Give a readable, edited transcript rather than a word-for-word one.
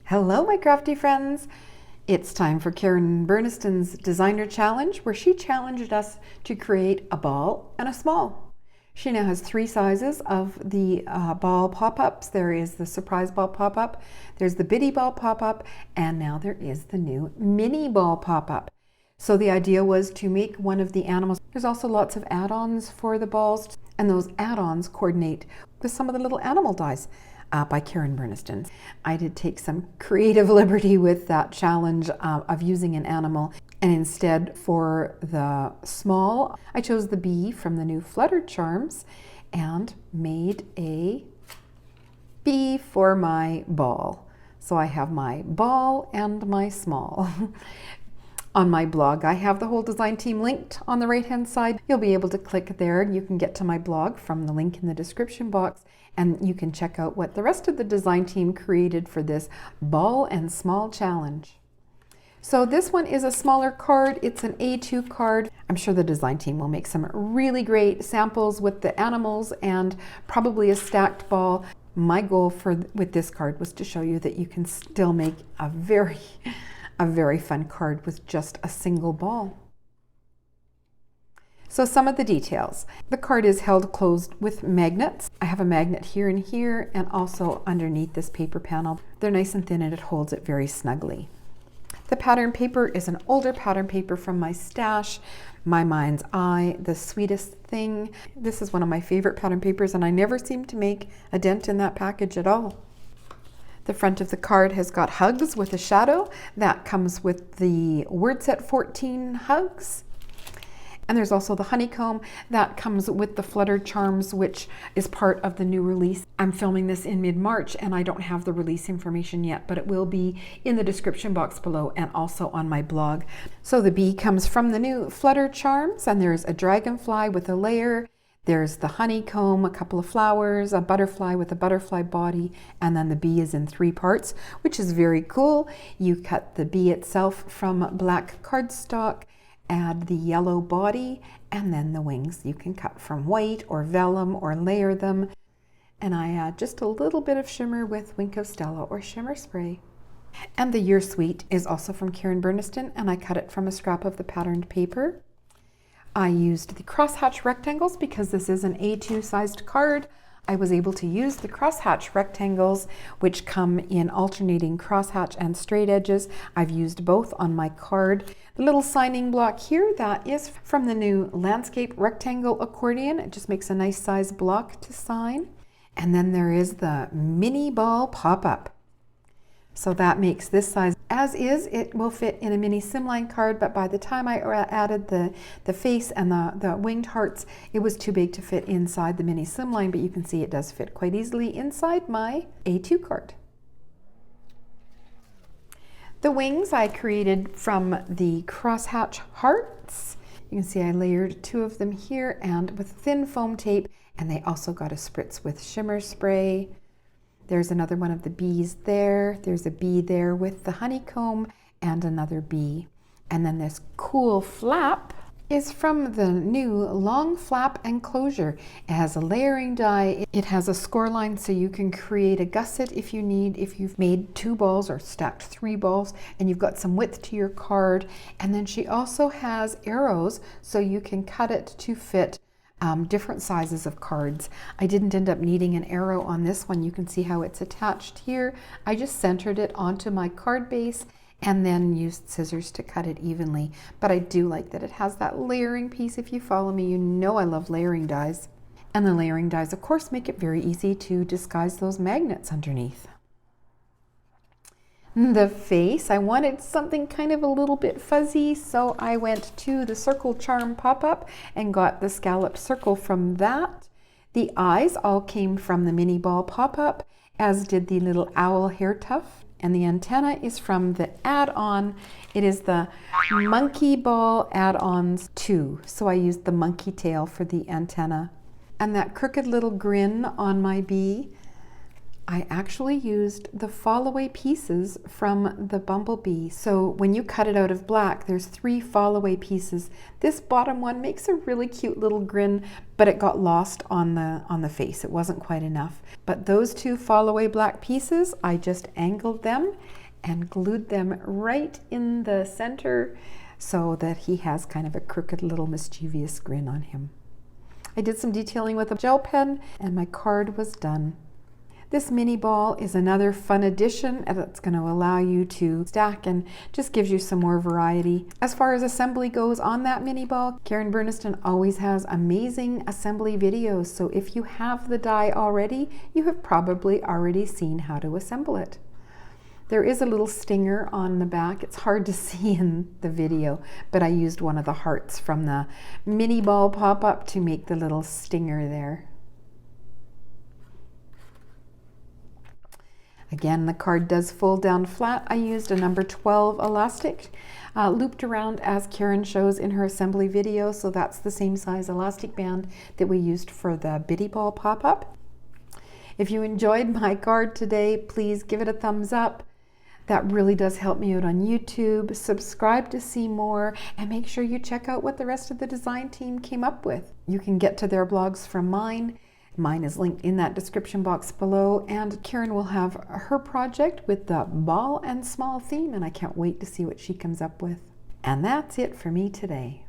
Hello, my crafty friends. It's time for Karen Burniston's Designer Challenge, where she challenged us to create a ball and a small. She now has 3 sizes of the ball pop-ups. There is the surprise ball pop-up, there's the bitty ball pop-up, and now there is the new mini ball pop-up. So the idea was to make one of the animals. There's also lots of add-ons for the balls, and those add-ons coordinate with some of the little animal dies. By Karen Burniston. I did take some creative liberty with that challenge of using an animal, and instead for the small, I chose the bee from the new Flutter Charms and made a bee for my ball. So I have my ball and my small. On my blog, I have the whole design team linked on the right-hand side. You'll be able to click there and you can get to my blog from the link in the description box, and you can check out what the rest of the design team created for this ball and small challenge. So this one is a smaller card. It's an A2 card. I'm sure the design team will make some really great samples with the animals and probably a stacked ball. My goal with this card was to show you that you can still make a very fun card with just a single ball. So some of the details. The card is held closed with magnets. I have a magnet here and here, and also underneath this paper panel. They're nice and thin and it holds it very snugly. The pattern paper is an older pattern paper from my stash, My Mind's Eye, The Sweetest Thing. This is one of my favorite pattern papers, and I never seem to make a dent in that package at all. The front of the card has got hugs with a shadow. That comes with the word set 14 hugs. And there's also the honeycomb that comes with the Flutter Charms, which is part of the new release. I'm filming this in mid-March and I don't have the release information yet, but it will be in the description box below and also on my blog. So the bee comes from the new Flutter Charms, and there's a dragonfly with a layer. There's the honeycomb, a couple of flowers, a butterfly with a butterfly body, and then the bee is in 3 parts, which is very cool. You cut the bee itself from black cardstock, add the yellow body, and then the wings you can cut from white or vellum or layer them. And I add just a little bit of shimmer with Wink of Stella or shimmer spray. And the You're Sweet is also from Karen Burniston, and I cut it from a scrap of the patterned paper. I used the crosshatch rectangles because this is an A2 sized card. I was able to use the crosshatch rectangles, which come in alternating crosshatch and straight edges. I've used both on my card. The little signing block here, that is from the new landscape rectangle accordion. It just makes a nice size block to sign. And then there is the mini ball pop-up. So that makes this size. As is, it will fit in a mini slimline card, but by the time I added the face and the winged hearts, it was too big to fit inside the mini slimline, but you can see it does fit quite easily inside my A2 card. The wings I created from the crosshatch hearts. You can see I layered 2 of them here and with thin foam tape, and they also got a spritz with shimmer spray. There's another one of the bees there. There's a bee there with the honeycomb and another bee. And then this cool flap is from the new long flap enclosure. It has a layering die. It has a score line so you can create a gusset if you need, if you've made 2 balls or stacked 3 balls and you've got some width to your card. And then she also has arrows so you can cut it to fit different sizes of cards. I didn't end up needing an arrow on this one. You can see how it's attached here. I just centered it onto my card base and then used scissors to cut it evenly. But I do like that it has that layering piece. If you follow me, you know I love layering dies. And the layering dies, of course, make it very easy to disguise those magnets underneath. The face, I wanted something kind of a little bit fuzzy, so I went to the circle charm pop-up and got the scalloped circle from that. The eyes all came from the mini ball pop-up, as did the little owl hair tuft. And the antenna is from the add-on. It is the monkey ball add-ons 2. So I used the monkey tail for the antenna. And that crooked little grin on my bee, I actually used the fall away pieces from the bumblebee. So when you cut it out of black, there's 3 fall away pieces. This bottom one makes a really cute little grin, but it got lost on the face. It wasn't quite enough. But those 2 fall away black pieces, I just angled them and glued them right in the center so that he has kind of a crooked little mischievous grin on him. I did some detailing with a gel pen and my card was done. This mini ball is another fun addition that's going to allow you to stack and just gives you some more variety. As far as assembly goes on that mini ball, Karen Burniston always has amazing assembly videos, so if you have the die already, you have probably already seen how to assemble it. There is a little stinger on the back. It's hard to see in the video, but I used one of the hearts from the mini ball pop-up to make the little stinger there. Again, the card does fold down flat. I used a number 12 elastic, looped around as Karen shows in her assembly video, so that's the same size elastic band that we used for the bitty ball pop-up. If you enjoyed my card today, please give it a thumbs up. That really does help me out on YouTube. Subscribe to see more, and make sure you check out what the rest of the design team came up with. You can get to their blogs from mine. Mine is linked in that description box below, and Karen will have her project with the ball and small theme, and I can't wait to see what she comes up with. And that's it for me today.